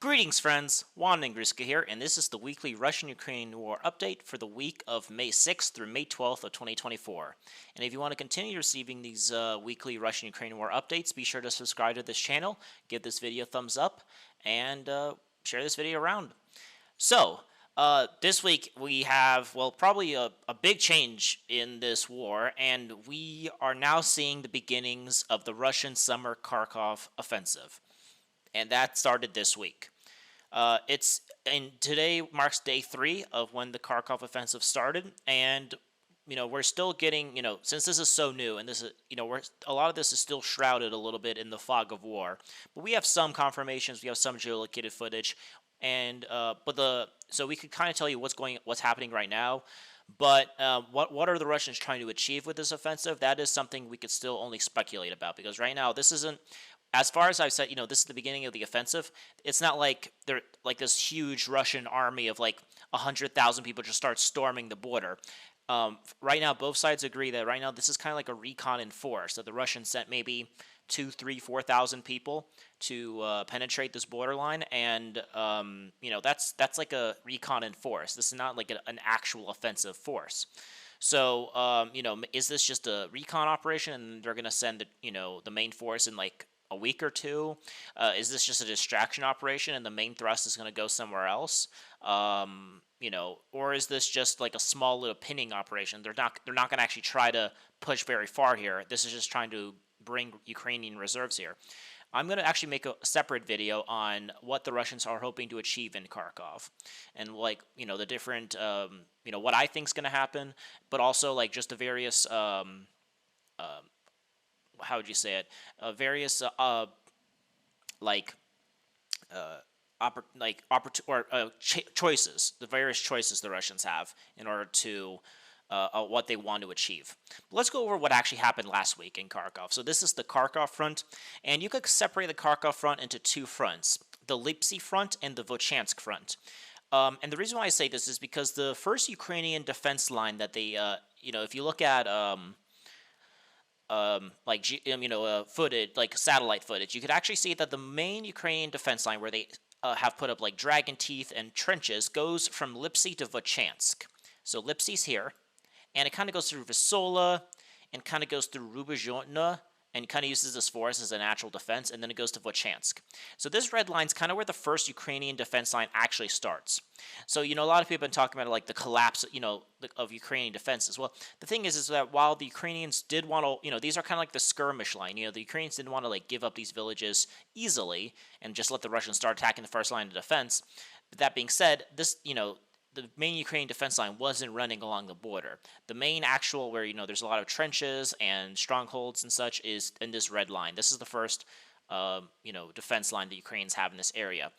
Greetings, friends. Juan Ingriska here, and this is the weekly Russian-Ukrainian War update for the week of May 6th through May 12th of 2024. And if you want to continue receiving these weekly Russian-Ukrainian War updates, be sure to subscribe to this channel, give this video a thumbs up, and share this video around. So, this week we have, well, probably a big change in this war, and we are now seeing the beginnings of the Russian summer Kharkov offensive. And that started this week. Today marks day 3 of when the Kharkov offensive started, and we're still getting, since this is so new, and this is, a lot of this is still shrouded a little bit in the fog of war. But we have some confirmations, we have some geolocated footage, and so we could kind of tell you what's happening right now. But what are the Russians trying to achieve with this offensive? That is something we could still only speculate about, because right now this isn't. As far as I've said, this is the beginning of the offensive. It's not like they're like this huge Russian army of like 100,000 people just start storming the border. Right now, both sides agree that right now this is kind of like a recon in force. That the Russians sent maybe 2, 3, 4,000 people to penetrate this borderline, and that's like a recon in force. This is not like an actual offensive force. So is this just a recon operation, and they're gonna send the main force in like a week or two? Is this just a distraction operation and the main thrust is going to go somewhere else? Or is this just like a small little pinning operation? They're not going to actually try to push very far here. This is just trying to bring Ukrainian reserves here. I'm going to actually make a separate video on what the Russians are hoping to achieve in Kharkov, and the different what I think is going to happen, but also like just the various how would you say it? Various choices, the various choices the Russians have in order to what they want to achieve. But let's go over what actually happened last week in Kharkov. So this is the Kharkov front, and you could separate the Kharkov front into two fronts: the Lipsy front and the Vovchansk front. And the reason why I say this is because the first Ukrainian defense line that they, if you look at footage, like satellite footage, you could actually see that the main Ukrainian defense line, where they have put up like dragon teeth and trenches, goes from Lipsy to Vovchansk. So Lipsy's here, and it kind of goes through Visola, and kind of goes through Rubezhno, and kind of uses this forest as a natural defense, and then it goes to Vovchansk. So this red line's kind of where the first Ukrainian defense line actually starts. So, a lot of people have been talking about like the collapse, of Ukrainian defenses. Well, the thing is that while the Ukrainians did want to, these are kind of like the skirmish line. The Ukrainians didn't want to like give up these villages easily and just let the Russians start attacking the first line of defense. But that being said, this, the main Ukrainian defense line wasn't running along the border. The main actual where, there's a lot of trenches and strongholds and such is in this red line. This is the first, defense line the Ukrainians have in this area.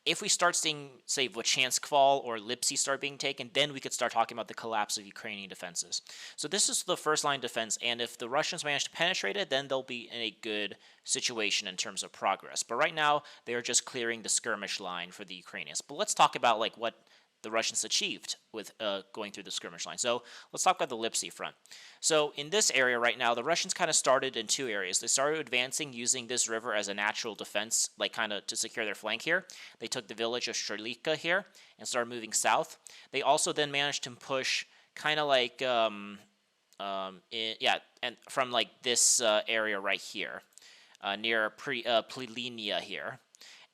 If we start seeing, say, Vovchansk fall or Lipsy start being taken, then we could start talking about the collapse of Ukrainian defenses. So this is the first line defense, and if the Russians manage to penetrate it, then they'll be in a good situation in terms of progress. But right now, they are just clearing the skirmish line for the Ukrainians. But let's talk about like what the Russians achieved with going through the skirmish line. So let's talk about the Lipsy front. So in this area right now, the Russians kind of started in two areas. They started advancing using this river as a natural defense, like kind of to secure their flank here. They took the village of Strelika here and started moving south. They also then managed to push kind of like, and from like this area right here, near Plilinia here.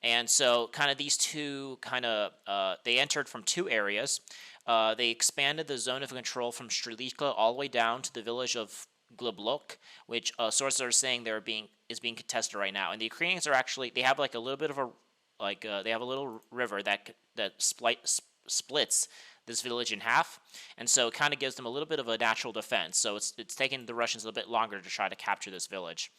And so kind of these two they entered from two areas. They expanded the zone of control from Strelika all the way down to the village of Globlok, which sources are saying is being contested right now. And the Ukrainians are actually, they have like a little bit of they have a little river that splits this village in half, and so it kind of gives them a little bit of a natural defense. So it's taken the Russians a little bit longer to try to capture this village.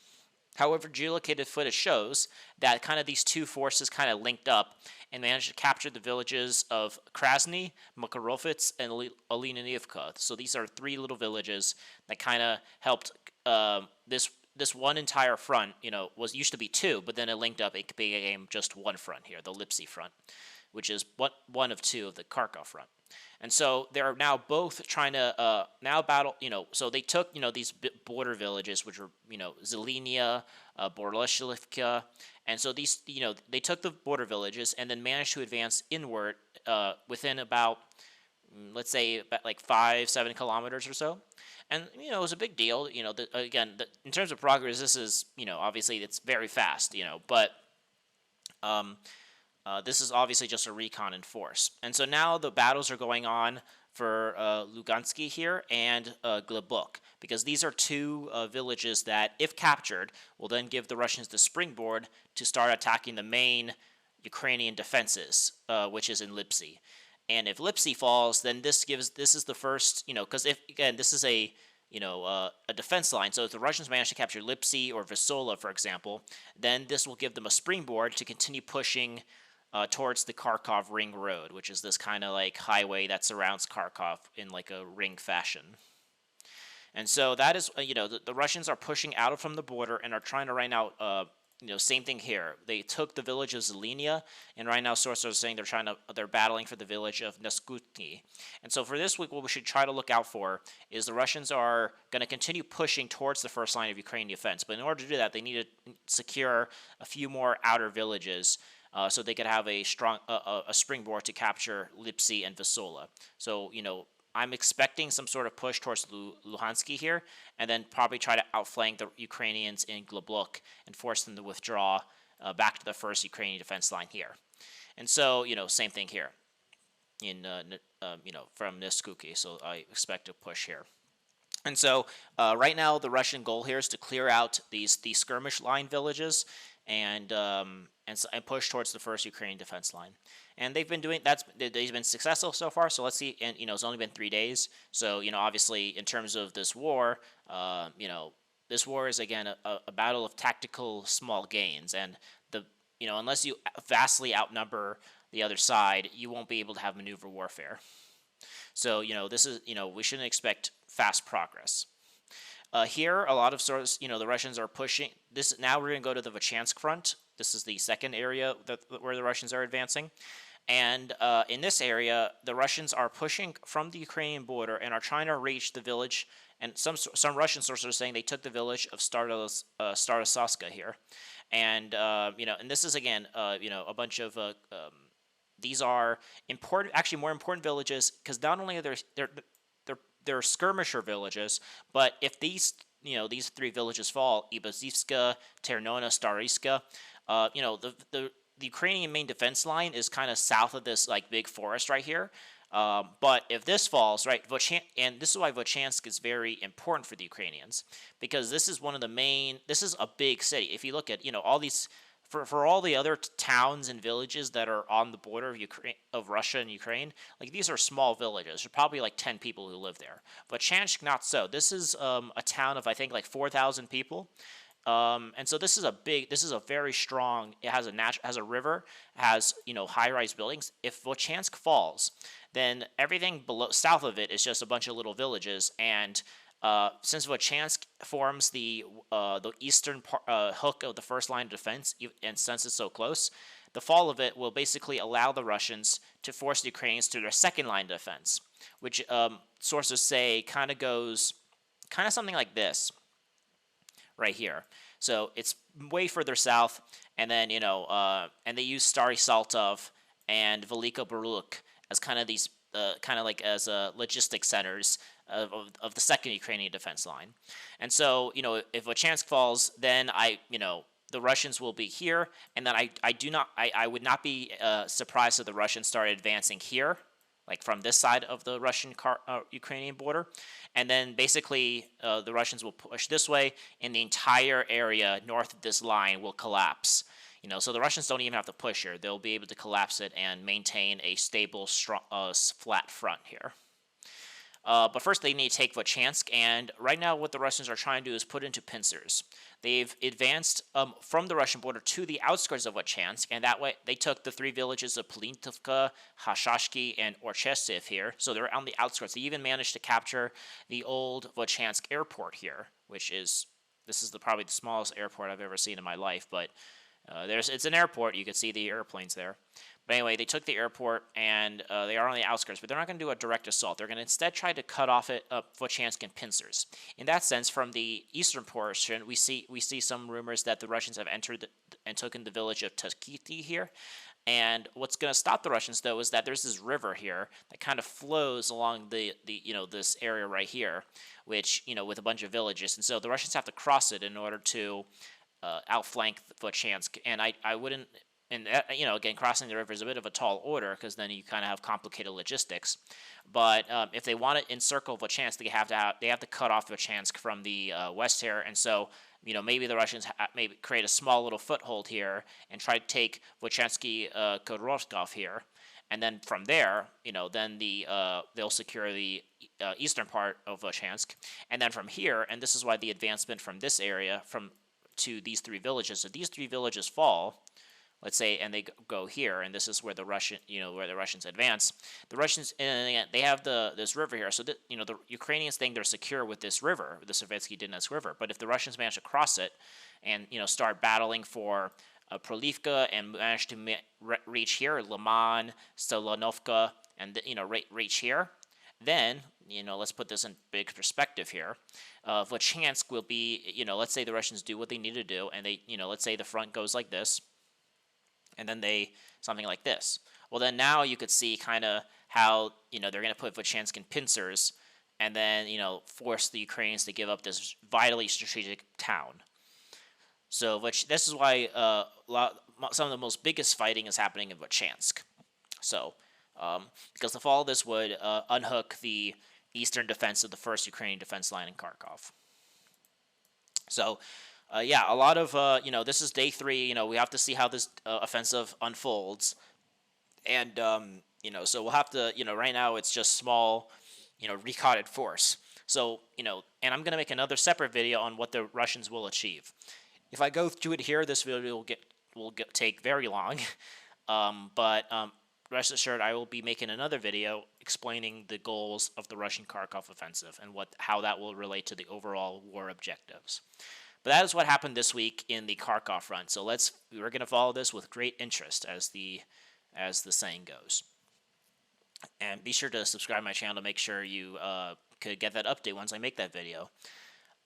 However, geolocated footage shows that kind of these two forces kind of linked up and managed to capture the villages of Krasny, Makharovets, and Olenivka. So these are three little villages that kind of helped this one entire front, used to be two, but then it linked up. It became just one front here, the Lipsy front, which is one of two of the Kharkov front. And so they're now both trying to now battle. So they took these border villages, which were Zelenia, Borleshivka, and so these they took the border villages and then managed to advance inward within about let's say about like 5-7 kilometers or so. And it was a big deal. In terms of progress, this is obviously it's very fast. But this is obviously just a recon in force. And so now the battles are going on for Lugansky here and Glebuk, because these are two villages that, if captured, will then give the Russians the springboard to start attacking the main Ukrainian defenses, which is in Lipsy. And if Lipsy falls, then this is the first, because if again this is a defense line. So if the Russians manage to capture Lipsy or Vysola, for example, then this will give them a springboard to continue pushing towards the Kharkov Ring Road, which is this kind of like highway that surrounds Kharkov in like a ring fashion. And so that is, the Russians are pushing out from the border and are trying to right now, same thing here. They took the village of Zelenia, and right now sources are saying they're battling for the village of Neskutny. And so for this week, what we should try to look out for is the Russians are going to continue pushing towards the first line of Ukrainian defense. But in order to do that, they need to secure a few more outer villages so they could have a strong a springboard to capture Lipsy and Vysola. So I'm expecting some sort of push towards Luhansky here, and then probably try to outflank the Ukrainians in Glebuk and force them to withdraw back to the first Ukrainian defense line here. And so same thing here in from Neskuki. So I expect a push here. And so right now the Russian goal here is to clear out these skirmish line villages and push towards the first Ukrainian defense line. And they've been doing they've been successful so far. So let's see. And it's only been 3 days. So obviously in terms of this war, this war is again a battle of tactical small gains. And unless you vastly outnumber the other side, you won't be able to have maneuver warfare. So this is we shouldn't expect fast progress. Here, a lot of sources, the Russians are pushing this. Now we're going to go to the Vovchansk front. This is the second area where the Russians are advancing. And in this area, the Russians are pushing from the Ukrainian border and are trying to reach the village. And some Russian sources are saying they took the village of Starosaska here. And, and this is, again, a bunch of these are important, actually more important villages, because not only are they're skirmisher villages, but if these three villages fall, Ibazivska, Ternona, Stariska, the Ukrainian main defense line is kind of south of this like big forest right here. But if this falls, right, and this is why Vovchansk is very important for the Ukrainians, because this is this is a big city. If you look at, all these, for all the other towns and villages that are on the border of Russia and Ukraine, like these are small villages. There's probably like 10 people who live there. Vovchansk, not so. This is a town of, I think, like 4,000 people. And so this is a very strong, it has a river, has, high-rise buildings. If Vovchansk falls, then everything south of it is just a bunch of little villages. And since Vovchansk forms the eastern hook of the first line of defense, and since it's so close, the fall of it will basically allow the Russians to force the Ukrainians to their second line of defense, which sources say kind of something like this right here. So it's way further south, and then and they use Stary Saltov and Veliko Burluk as kind of these as logistics centers of the second Ukrainian defense line. And so if Vovchansk falls, then the Russians will be here, and then I would not be surprised if the Russians started advancing here, like from this side of the Russian-Ukrainian border. And then basically the Russians will push this way, and the entire area north of this line will collapse. So the Russians don't even have to push here. They'll be able to collapse it and maintain a stable, strong, flat front here. But first they need to take Vovchansk, and right now what the Russians are trying to do is put into pincers. They've advanced from the Russian border to the outskirts of Vovchansk, and that way they took the three villages of Polintovka, Hashashki, and Orchesiv here. So they're on the outskirts. They even managed to capture the old Vovchansk airport here, which is, this is probably the smallest airport I've ever seen in my life, but It's an airport. You can see the airplanes there. But anyway, they took the airport, and they are on the outskirts, but they're not going to do a direct assault. They're going to instead try to cut off it Vovchansk and pincers. In that sense, from the eastern portion, we see some rumors that the Russians have entered and taken the village of Tuskiti here. And what's going to stop the Russians, though, is that there's this river here that kind of flows along the this area right here, which with a bunch of villages, and so the Russians have to cross it in order to outflank Vovchansk. And I wouldn't. And again, crossing the river is a bit of a tall order because then you kind of have complicated logistics. But if they want to encircle Vovchansk, they have to cut off Vovchansk from the west here, and so maybe the Russians maybe create a small little foothold here and try to take Vovchansky Kharkov here, and then from there, then they'll secure the eastern part of Vovchansk, and then from here, and this is why the advancement from this area to these three villages. So these three villages fall. Let's say, and they go here, and this is where the Russians advance. The Russians, and they have this river here, so the Ukrainians think they're secure with this river, the Savetsky Donetsk River. But if the Russians manage to cross it, and start battling for Prolivka, and manage to reach here, Liman, Stolanovka, and reach here, then let's put this in big perspective here. Vovchansk will be, let's say the Russians do what they need to do, and they, let's say the front goes like this. And then something like this. Well, then now you could see kind of how, they're going to put Vovchansk in pincers and then, force the Ukrainians to give up this vitally strategic town. So this is why some of the most biggest fighting is happening in Vovchansk. So, because the fall of this would unhook the eastern defense of the first Ukrainian defense line in Kharkov. So, a lot of, this is day 3, we have to see how this offensive unfolds. And, so we'll have to, right now it's just small, recotted force. So, and I'm going to make another separate video on what the Russians will achieve. If I go through it here, this video will take very long. But rest assured, I will be making another video explaining the goals of the Russian Kharkov offensive and how that will relate to the overall war objectives. But that is what happened this week in the Kharkov front. So we're going to follow this with great interest, as the saying goes. And be sure to subscribe to my channel to make sure you could get that update once I make that video.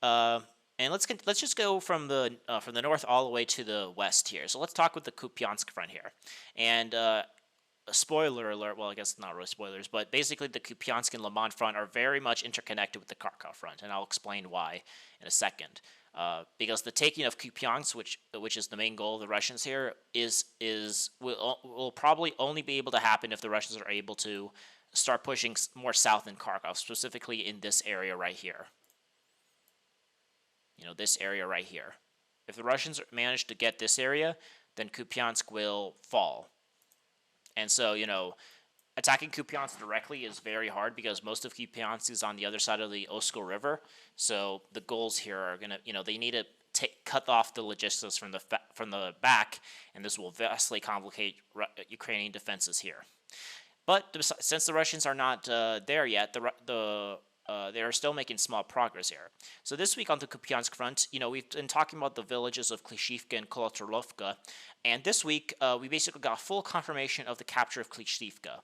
And let's just go from the north all the way to the west here. So let's talk with the Kupyansk front here. And a spoiler alert, well, I guess not really spoilers, but basically the Kupyansk and Liman front are very much interconnected with the Kharkov front, and I'll explain why in a second. Because the taking of Kupyansk, which is the main goal of the Russians here, will probably only be able to happen if the Russians are able to start pushing more south in Kharkov, specifically in this area right here. This area right here. If the Russians manage to get this area, then Kupyansk will fall. And so, attacking Kupyansk directly is very hard because most of Kupyansk is on the other side of the Oskol River. So the goals here are going to, they need to cut off the logistics from the back, and this will vastly complicate Ukrainian defenses here. But since the Russians are not there yet, they are still making small progress here. So this week on the Kupyansk front, we've been talking about the villages of Klishivka and Kolotorovka, and this week we basically got full confirmation of the capture of Klishivka.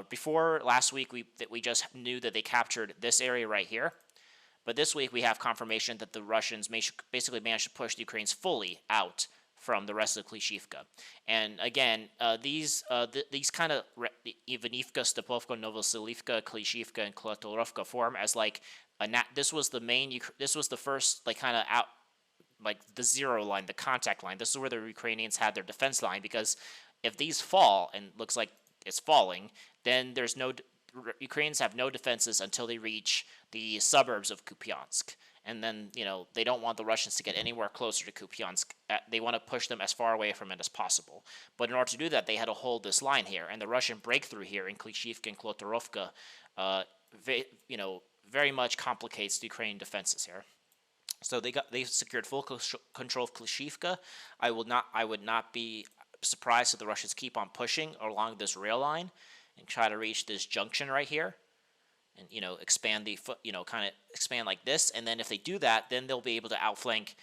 Before last week, we just knew that they captured this area right here, but this week we have confirmation that the Russians basically managed to push the Ukrainians fully out from the rest of Klishivka. And again, these kind of Ivanivka, Stepovka, Novoselivka, Klishivka, and Kolotorovka form as like this was the first kind of out, like the zero line, the contact line. This is where the Ukrainians had their defense line, because if these fall, and looks like it's falling, then Ukrainians have no defenses until they reach the suburbs of Kupyansk. And then, they don't want the Russians to get anywhere closer to Kupyansk. They want to push them as far away from it as possible. But in order to do that, they had to hold this line here. And the Russian breakthrough here in Klishivka and Kolotorovka, very much complicates the Ukrainian defenses here. So they secured full control of Klishivka. I would not be surprised if the Russians keep on pushing along this rail line and try to reach this junction right here. And expand kind of expand like this, and then if they do that, then they'll be able to outflank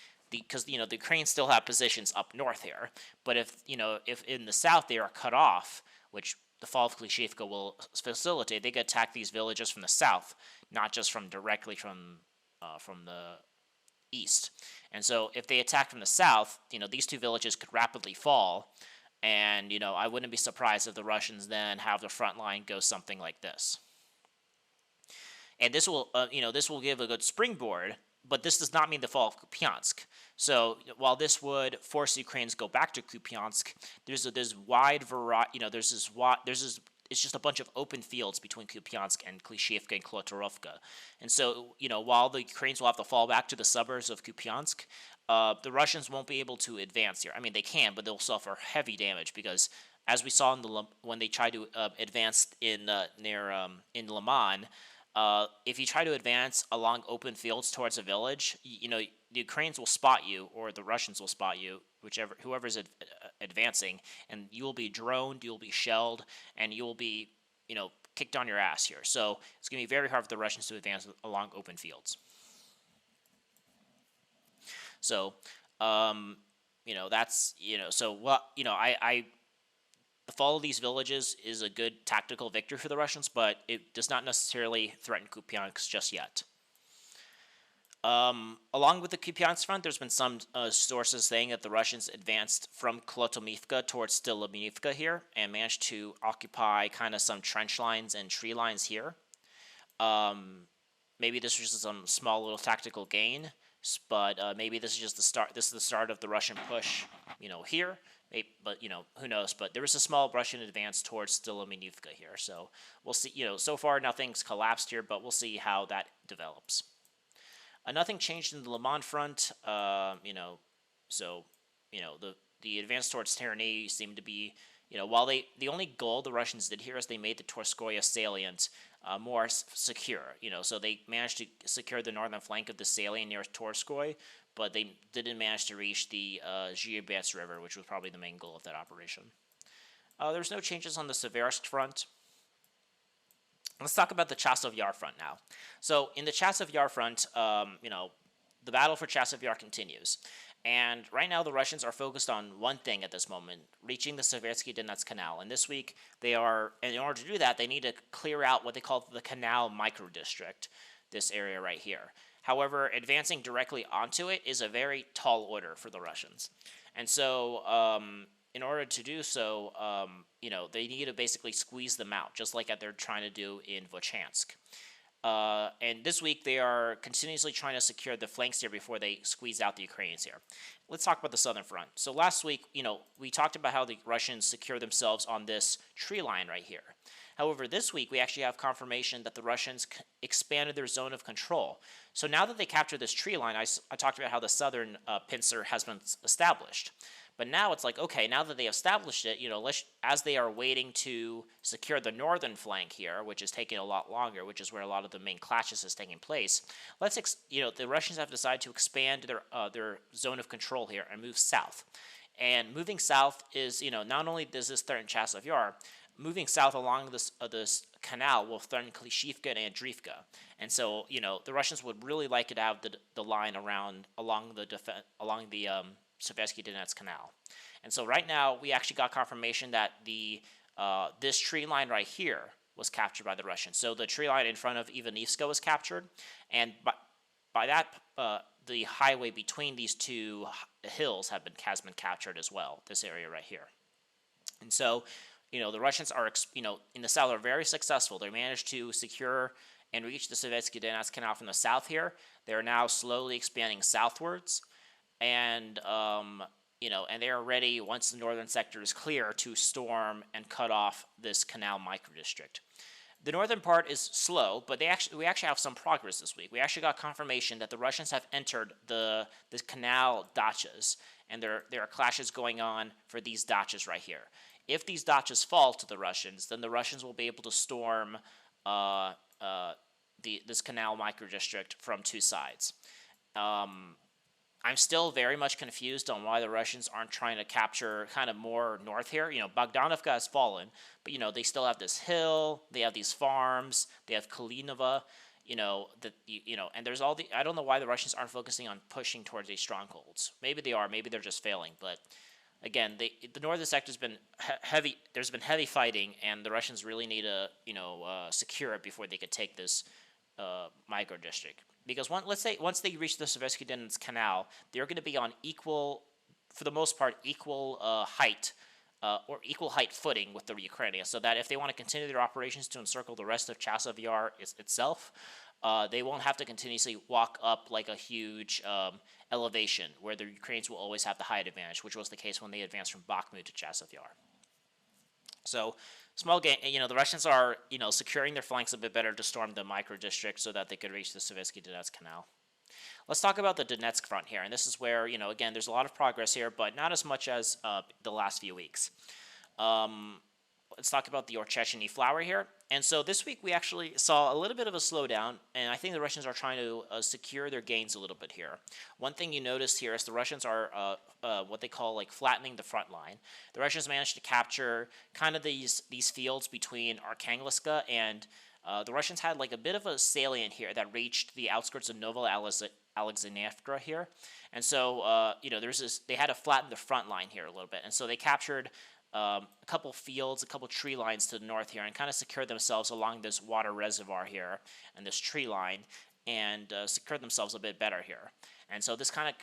because the Ukrainians still have positions up north here, but if in the south they are cut off, which the fall of Klishivka will facilitate, they could attack these villages from the south, not just directly from the east. And so if they attack from the south, these two villages could rapidly fall, and I wouldn't be surprised if the Russians then have the front line go something like this. And this will give a good springboard, but this does not mean the fall of Kupyansk. So while this would force the Ukrainians to go back to Kupyansk, there's wide variety. It's just a bunch of open fields between Kupyansk and Klishivka and Klotorovka. And so while the Ukrainians will have to fall back to the suburbs of Kupyansk, the Russians won't be able to advance here. I mean, they can, but they'll suffer heavy damage because, as we saw when they tried to advance in Liman. If you try to advance along open fields towards a village, the Ukrainians will spot you, or the Russians will spot you, whoever's advancing, and you will be droned, you will be shelled, and you will be, kicked on your ass here. So it's going to be very hard for the Russians to advance along open fields. So, the fall of these villages is a good tactical victory for the Russians, but it does not necessarily threaten Kupyansk just yet. Along with the Kupyansk front, there's been some sources saying that the Russians advanced from Klotomivka towards Stilaminivka here and managed to occupy kind of some trench lines and tree lines here. Maybe this was just some small little tactical gain, but maybe this is just the start. This is the start of the Russian push, here. But who knows? But there was a small Russian advance towards Stilaminivka here, so we'll see. So far nothing's collapsed here, but we'll see how that develops. Nothing changed in the Liman front. The advance towards Terny seemed to be, while the only goal the Russians did here is they made the Torskoye salient more secure. So they managed to secure the northern flank of the salient near Torskoye, but they didn't manage to reach the Zhiyebets River, which was probably the main goal of that operation. There's no changes on the Seversk front. Let's talk about the Chasiv Yar front now. So in the Chasiv Yar front, the battle for Chasiv Yar continues. And right now the Russians are focused on one thing at this moment, reaching the Seversky Donetsk Canal. And this week, in order to do that, they need to clear out what they call the Canal Microdistrict, this area right here. However, advancing directly onto it is a very tall order for the Russians. And so, in order to do so, they need to basically squeeze them out, just like they're trying to do in Vovchansk. And this week, they are continuously trying to secure the flanks here before they squeeze out the Ukrainians here. Let's talk about the southern front. So last week, we talked about how the Russians secure themselves on this tree line right here. However, this week, we actually have confirmation that the Russians expanded their zone of control. So now that they captured this tree line, I talked about how the southern pincer has been established. But now it's like, okay, now that they established it, as they are waiting to secure the northern flank here, which is taking a lot longer, which is where a lot of the main clashes is taking place, the Russians have decided to expand their zone of control here and move south. And moving south is, not only does this threaten Chasiv Yar, moving south along this canal will threaten Klishivka and Andriivka. And so, the Russians would really like to have the line along the Seversky Donetsk Canal. And so right now, we actually got confirmation that this tree line right here was captured by the Russians. So the tree line in front of Ivanivska was captured, and by that, the highway between these two hills has been captured as well, this area right here. And so, the Russians are, in the south are very successful. They managed to secure and reach the Seversky Donetsk Canal from the south here. They're now slowly expanding southwards. And, and they are ready, once the northern sector is clear, to storm and cut off this canal microdistrict. The northern part is slow, but we actually have some progress this week. We actually got confirmation that the Russians have entered the canal dachas, and there are clashes going on for these dachas right here. If these dachas fall to the Russians, then the Russians will be able to storm this canal microdistrict from two sides. I'm still very much confused on why the Russians aren't trying to capture kind of more north here. Bogdanovka has fallen, but, they still have this hill, they have these farms, they have Kalinova. and there's all the, I don't know why the Russians aren't focusing on pushing towards these strongholds. Maybe they are, maybe they're just failing, but again, the northern sector's been heavy. There's been heavy fighting, and the Russians really need to secure it before they could take this micro district. Because let's say once they reach the Sovietsky Donetsk Canal, they're going to be on equal, for the most part, equal height. Or equal height footing with the Ukrainians, so that if they want to continue their operations to encircle the rest of Chasiv Yar itself, they won't have to continuously walk up like a huge elevation where the Ukrainians will always have the height advantage, which was the case when they advanced from Bakhmut to Chasiv Yar. So small game, the Russians are securing their flanks a bit better to storm the micro district so that they could reach the Sovietsky Donetsk Canal. Let's talk about the Donetsk front here, and this is where, again, there's a lot of progress here, but not as much as the last few weeks. Let's talk about the Orchechny flower here. And so this week we actually saw a little bit of a slowdown, and I think the Russians are trying to secure their gains a little bit here. One thing you notice here is the Russians are what they call like flattening the front line. The Russians managed to capture kind of these fields between Arkhangelsk and the Russians had like a bit of a salient here that reached the outskirts of Alexandrovka here, and so there's this. They had to flatten the front line here a little bit, and so they captured a couple fields, a couple tree lines to the north here, and kind of secured themselves along this water reservoir here and this tree line, and secured themselves a bit better here. And so this kind of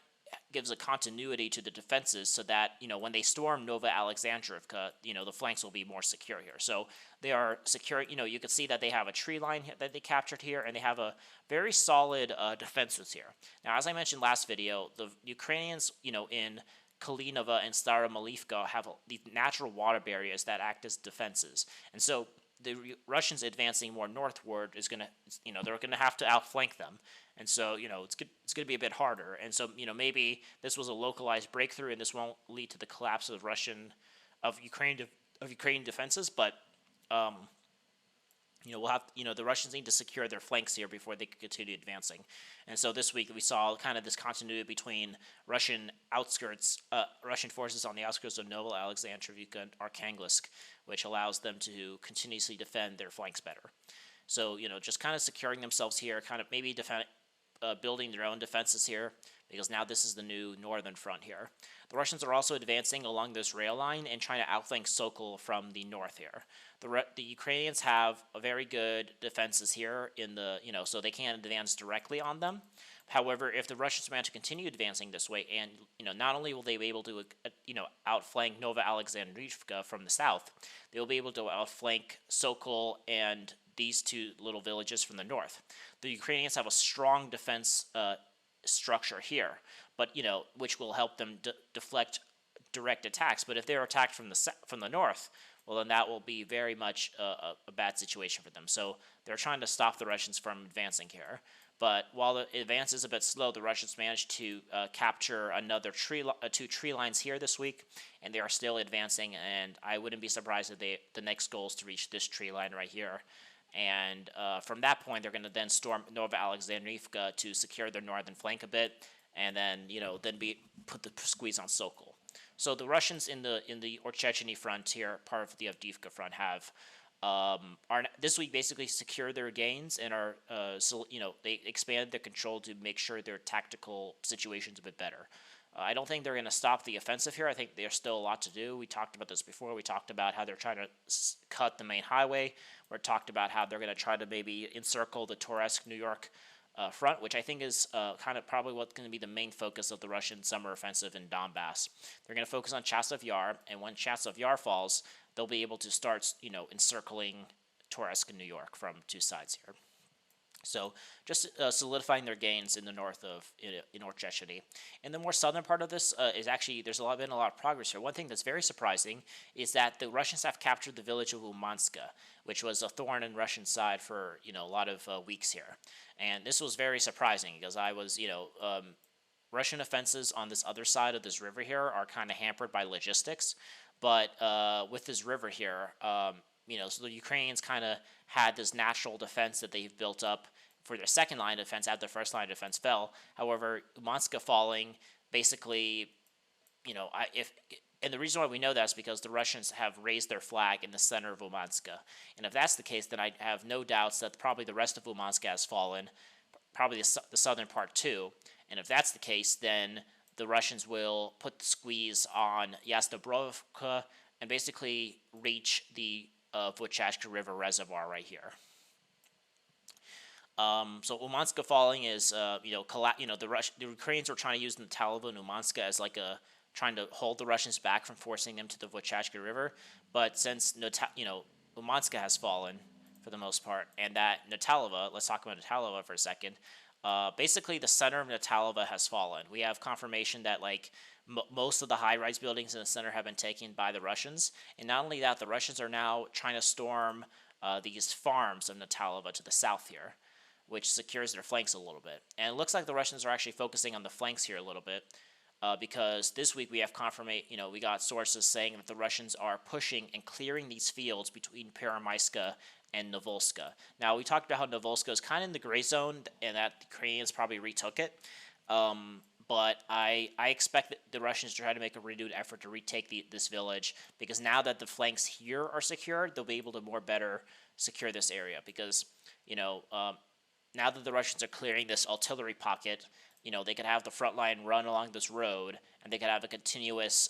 gives a continuity to the defenses, so that when they storm Nova Alexandrovka, the flanks will be more secure here. So they are secure. You can see that they have a tree line that they captured here, and they have a very solid defenses here. Now, as I mentioned last video, the Ukrainians, in Kalinova and Staromalivka have these natural water barriers that act as defenses, and so the Russians advancing more northward is gonna, they're gonna have to outflank them, and so it's gonna be a bit harder. And so maybe this was a localized breakthrough, and this won't lead to the collapse of Ukrainian defenses, but we'll have the Russians need to secure their flanks here before they can continue advancing. And so this week we saw kind of this continuity between Russian forces on the outskirts of Nova Alexandrovka and Arkhangelsk, which allows them to continuously defend their flanks better. So just kind of securing themselves here, kind of maybe building their own defenses here, because now this is the new northern front here. The Russians are also advancing along this rail line and trying to outflank Sokol from the north here. The Ukrainians have a very good defenses here in the, so they can't advance directly on them. However, if the Russians manage to continue advancing this way, and not only will they be able to outflank Nova Alexandrovka from the south, they will be able to outflank Sokol and these two little villages from the north. The Ukrainians have a strong defense structure here, but which will help them deflect direct attacks. But if they're attacked from the north, well, then that will be very much a bad situation for them. So they're trying to stop the Russians from advancing here. But while the advance is a bit slow, the Russians managed to capture another two tree lines here this week, and they are still advancing. And I wouldn't be surprised if the next goal is to reach this tree line right here. And from that point, they're going to then storm Nova Alexandrovka to secure their northern flank a bit, and then put the squeeze on Sokol. So the Russians in the Orchechny front here, part of the Avdiivka front, have are this week basically secure their gains and are they expand their control to make sure their tactical situation's a bit better. I don't think they're going to stop the offensive here. I think there's still a lot to do. We talked about this before. We talked about how they're trying to cut the main highway. We talked about how they're going to try to maybe encircle the Torsk, New York front, which I think is kind of probably what's going to be the main focus of the Russian summer offensive in Donbass. They're going to focus on Chasiv Yar, and when Chasiv Yar falls, they'll be able to start, encircling Torsk and New York from two sides here. So just solidifying their gains in the north of in Orchechny. In the more southern part of this is actually, there's been a lot of progress here. One thing that's very surprising is that the Russians have captured the village of Umanska, which was a thorn in Russian side for a lot of weeks here. And this was very surprising because I was, Russian offenses on this other side of this river here are kind of hampered by logistics. But with this river here, so the Ukrainians kind of had this natural defense that they've built up for their second line of defense after the first line of defense fell. However, Umanska falling basically I if and the reason why we know that is because the Russians have raised their flag in the center of Umanska, and if that's the case, then I have no doubts that probably the rest of Umanska has fallen, probably the southern part too. And if that's the case, then the Russians will put the squeeze on Yasnobrovka and basically reach the Vovchansk River reservoir right here. So Umanska falling is, the Ukrainians were trying to use Natalova and Umanska as like trying to hold the Russians back from forcing them to the Vovchansk River. But since Umanska has fallen for the most part, and that Natalova, let's talk about Natalova for a second. Basically, the center of Natalova has fallen. We have confirmation that most of the high-rise buildings in the center have been taken by the Russians, and not only that, the Russians are now trying to storm these farms of Natalova to the south here, which secures their flanks a little bit. And it looks like the Russians are actually focusing on the flanks here a little bit, because this week we have confirmation, we got sources saying that the Russians are pushing and clearing these fields between Peremyska and Novolska. Now, we talked about how Novolska is kind of in the gray zone and that the Ukrainians probably retook it. But I expect that the Russians try to make a renewed effort to retake this village, because now that the flanks here are secured, they'll be able to better secure this area, because, now that the Russians are clearing this artillery pocket, they could have the front line run along this road, and they could have a continuous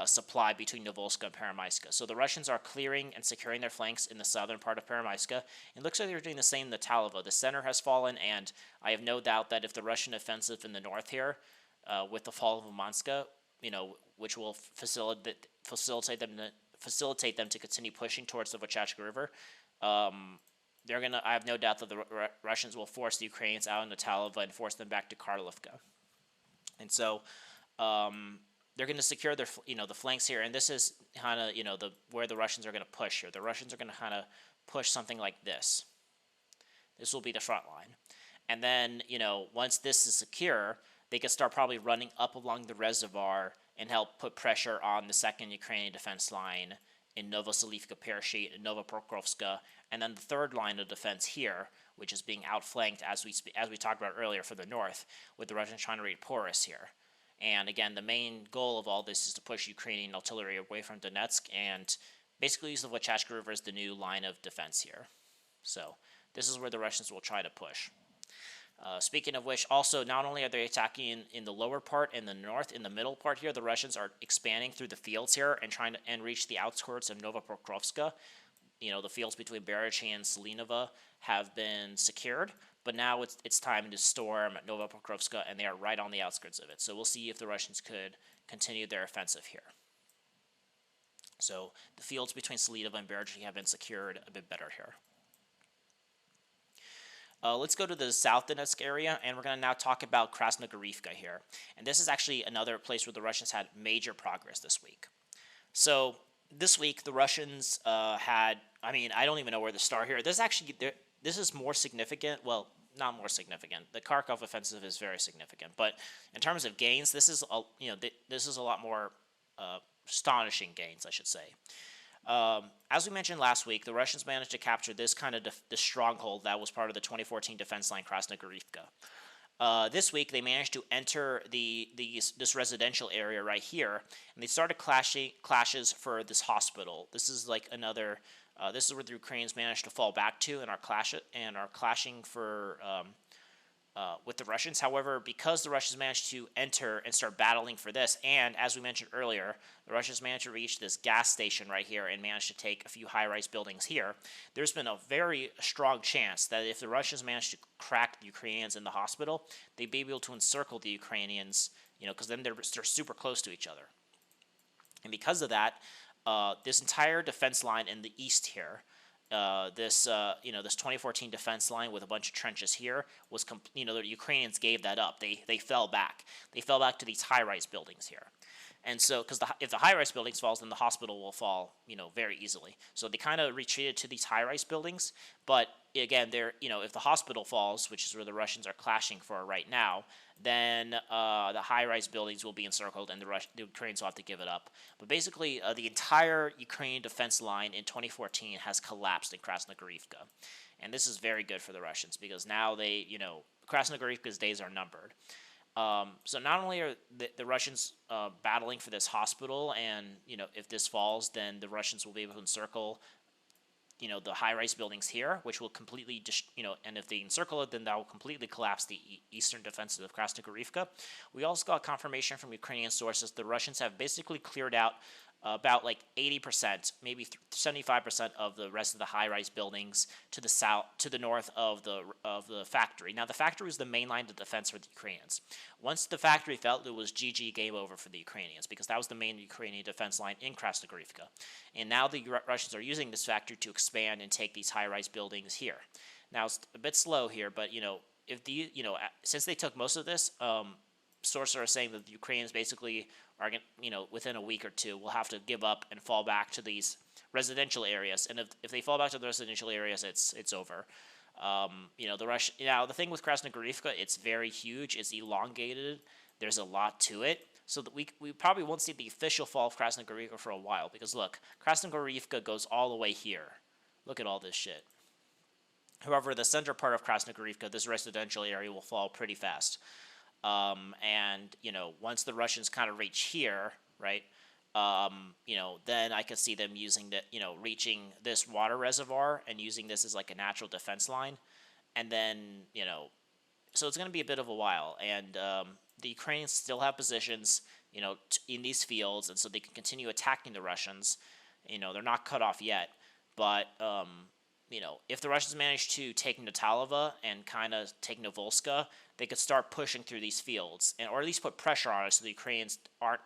supply between Novolska and Peremyska. So the Russians are clearing and securing their flanks in the southern part of Peremyska. It looks like they're doing the same in the Natalova. The center has fallen, and I have no doubt that if the Russian offensive in the north here, with the fall of Umanska, which will facilitate them to continue pushing towards the Vovchansk River, I have no doubt that the Russians will force the Ukrainians out of Natalova and force them back to Kharkov. And so, they're going to secure their, the flanks here, and this is kind of, where the Russians are going to push here. The Russians are going to kind of push something like this. This will be the front line. And then, once this is secure, they can start probably running up along the reservoir and help put pressure on the second Ukrainian defense line in Novoselivka, Pereshit, and Novopokrovska, and then the third line of defense here, which is being outflanked, as we talked about earlier, for the north, with the Russians trying to raid Porus here. And again, the main goal of all this is to push Ukrainian artillery away from Donetsk and basically use the Vovchansk River as the new line of defense here. So this is where the Russians will try to push. Speaking of which, also, not only are they attacking in the lower part, in the north, in the middle part here, the Russians are expanding through the fields here and trying to reach the outskirts of Novopokrovska. The fields between Berezhy and Selinova have been secured, but now it's time to storm Novopokrovska, and they are right on the outskirts of it. So we'll see if the Russians could continue their offensive here. So the fields between Selinova and Berezhy have been secured a bit better here. Let's go to the South Donetsk area, and we're going to now talk about Krasnohorivka here. And this is actually another place where the Russians had major progress this week. So this week, the Russians I don't even know where to start here. This is more significant. Well, not more significant. The Kharkov offensive is very significant, but in terms of gains, this is a lot more astonishing gains, I should say. As we mentioned last week, the Russians managed to capture this kind of the stronghold that was part of the 2014 defense line, Krasnohorivka. This week, they managed to enter this residential area right here, and they started clashes for this hospital. This is like another. This is where the Ukrainians managed to fall back to and are clashing for with the Russians. However, because the Russians managed to enter and start battling for this, and as we mentioned earlier, the Russians managed to reach this gas station right here and managed to take a few high-rise buildings here, there's been a very strong chance that if the Russians managed to crack the Ukrainians in the hospital, they'd be able to encircle the Ukrainians, because then they're super close to each other. And because of that, this entire defense line in the east here, this 2014 defense line with a bunch of trenches here was, the Ukrainians gave that up. They fell back. They fell back to these high-rise buildings here. And so, because if the high-rise buildings falls, then the hospital will fall, very easily. So they kind of retreated to these high-rise buildings. But again, if the hospital falls, which is where the Russians are clashing for right now, then the high-rise buildings will be encircled, and the Ukrainians will have to give it up. But basically, the entire Ukrainian defense line in 2014 has collapsed in Krasnohorivka. And this is very good for the Russians, because now Krasnohorivka's days are numbered. So not only are the Russians battling for this hospital, and if this falls, then the Russians will be able to encircle the high-rise buildings here, which will completely and if they encircle it, then that will completely collapse the eastern defenses of Krasnohorivka. We also got confirmation from Ukrainian sources the Russians have basically cleared out about like 80%, maybe 75% of the rest of the high-rise buildings to the south, to the north of the factory. Now, the factory was the main line of defense for the Ukrainians. Once the factory fell, it was GG, game over for the Ukrainians, because that was the main Ukrainian defense line in Krasnohorivka. And now the Russians are using this factory to expand and take these high-rise buildings here. Now, it's a bit slow here, but if since they took most of this, sources are saying that the Ukrainians basically are going within a week or two will have to give up and fall back to these residential areas. And if they fall back to the residential areas, it's over. The thing with Krasnohorivka, it's very huge. It's elongated. There's a lot to it. So that we probably won't see the official fall of Krasnohorivka for a while, because look, Krasnohorivka goes all the way here. Look at all this shit. However, the center part of Krasnohorivka, this residential area, will fall pretty fast. Once the Russians kind of reach here, right, then I could see them using reaching this water reservoir and using this as like a natural defense line. And then, so it's going to be a bit of a while. And the Ukrainians still have positions, in these fields, and so they can continue attacking the Russians. They're not cut off yet. But, if the Russians manage to take Natalova and kind of take Novolska, they could start pushing through these fields, or at least put pressure on it so the Ukrainians aren't.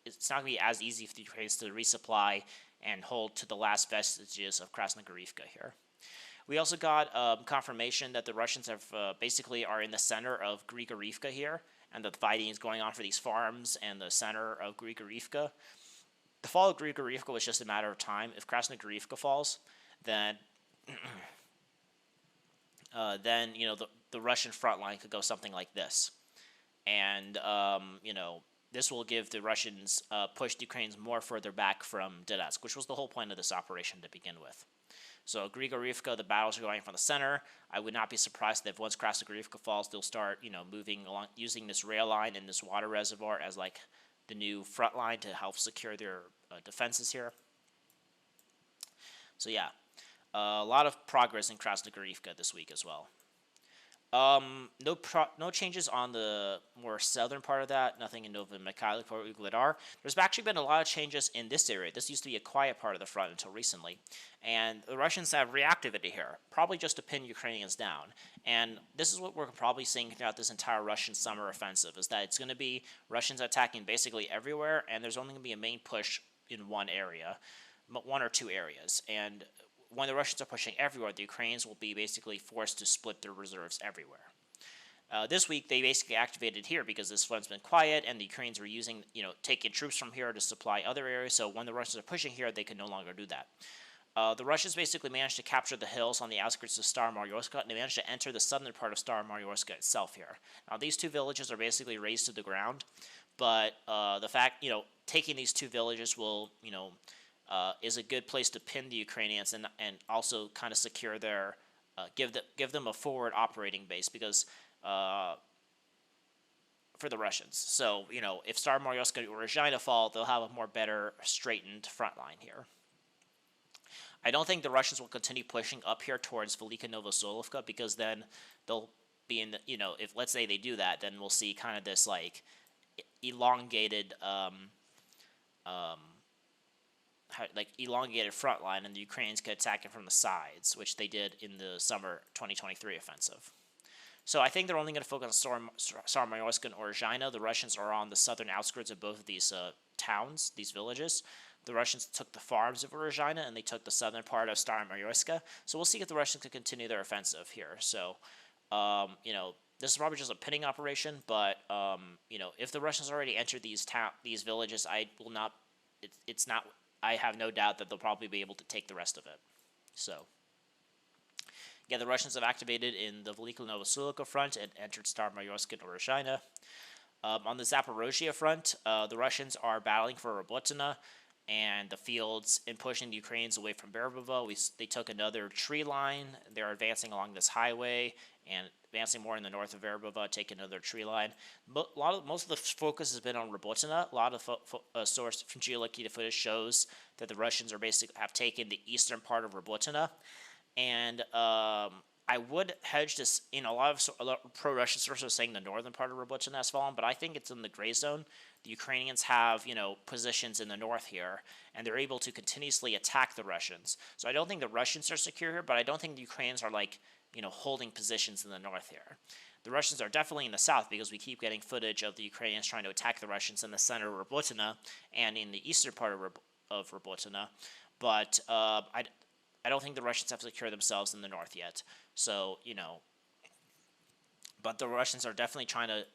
It's not going to be as easy for the Ukrainians to resupply and hold to the last vestiges of Krasnohorivka here. We also got confirmation that the Russians have basically are in the center of Grigorivka here, and that the fighting is going on for these farms and the center of Grigorivka. The fall of Grigorivka was just a matter of time. If Krasnohorivka falls, then the Russian front line could go something like this. And, this will give the Russians, push the Ukrainians more further back from Donetsk, which was the whole point of this operation to begin with. So Grigorivka, the battles are going from the center. I would not be surprised if once Krasnohorivka falls, they'll start, moving along, using this rail line and this water reservoir as like the new front line to help secure their defenses here. So yeah, a lot of progress in Krasnohorivka this week as well. No changes on the more southern part of that. Nothing in Novomikhailivka or Ugledar. There's actually been a lot of changes in this area. This used to be a quiet part of the front until recently, and the Russians have reactivated here, probably just to pin Ukrainians down. And this is what we're probably seeing throughout this entire Russian summer offensive: is that it's going to be Russians attacking basically everywhere, and there's only going to be a main push in one area, one or two areas, and when the Russians are pushing everywhere, the Ukrainians will be basically forced to split their reserves everywhere. This week, they basically activated here because this front's been quiet, and the Ukrainians were using, taking troops from here to supply other areas. So when the Russians are pushing here, they can no longer do that. The Russians basically managed to capture the hills on the outskirts of Staromoryorsk, and they managed to enter the southern part of Staromoryorsk itself here. Now, these two villages are basically razed to the ground, but the fact, taking these two villages will, is a good place to pin the Ukrainians and also kind of secure their, give them a forward operating base, because for the Russians. So, if Staromoryorsk or Rezhina fall, they'll have a more better straightened front line here. I don't think the Russians will continue pushing up here towards Velika Novosolovka, because then they'll be in the, if let's say they do that, then we'll see kind of this like elongated elongated front line, and the Ukrainians could attack it from the sides, which they did in the summer 2023 offensive. So I think they're only going to focus on Staromoryorsk and Orezhina. The Russians are on the southern outskirts of both of these towns, these villages. The Russians took the farms of Orezhina, and they took the southern part of Staromoryorsk. So we'll see if the Russians can continue their offensive here. So, this is probably just a pinning operation, but if the Russians already entered these villages, I have no doubt that they'll probably be able to take the rest of it. So, yeah, the Russians have activated in the Velika Novosilka front and entered Staromoryorsk and Orezhina. On the Zaporozhye front, the Russians are battling for Robotina and the fields and pushing the Ukrainians away from Berbovo. They took another tree line. They're advancing along this highway, and advancing more in the north of Verbova, taking another tree line. Most of the focus has been on Robotyne. A lot of source from geolocated footage shows that the Russians are basically have taken the eastern part of Robotyne, and I would hedge this. A lot of pro-Russian sources are saying the northern part of Robotyne has fallen, but I think it's in the gray zone. The Ukrainians have, positions in the north here, and they're able to continuously attack the Russians. So I don't think the Russians are secure here, but I don't think the Ukrainians are holding positions in the north here. The Russians are definitely in the south because we keep getting footage of the Ukrainians trying to attack the Russians in the center of Robotyne and in the eastern part of Robotyne. But I don't think the Russians have secured themselves in the north yet. So, but the Russians are definitely trying to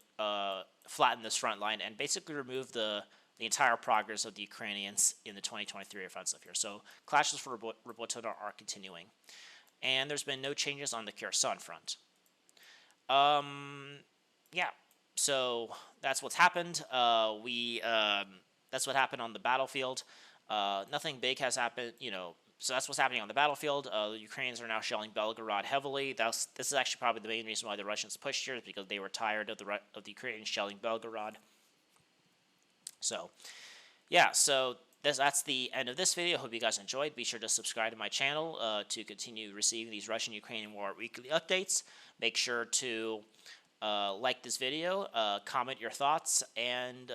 flatten this front line and basically remove the entire progress of the Ukrainians in the 2023 offensive here. So clashes for Robotyne are continuing. And there's been no changes on the Kherson front. Yeah, so that's what's happened. That's what happened on the battlefield. Nothing big has happened, So that's what's happening on the battlefield. The Ukrainians are now shelling Belgorod heavily. This is actually probably the main reason why the Russians pushed here, is because they were tired of the Ukrainians shelling Belgorod. So, yeah. So that's the end of this video. Hope you guys enjoyed. Be sure to subscribe to my channel to continue receiving these Russian-Ukrainian War weekly updates. Make sure to like this video, comment your thoughts, and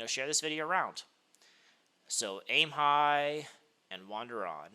share this video around. So aim high and wander on.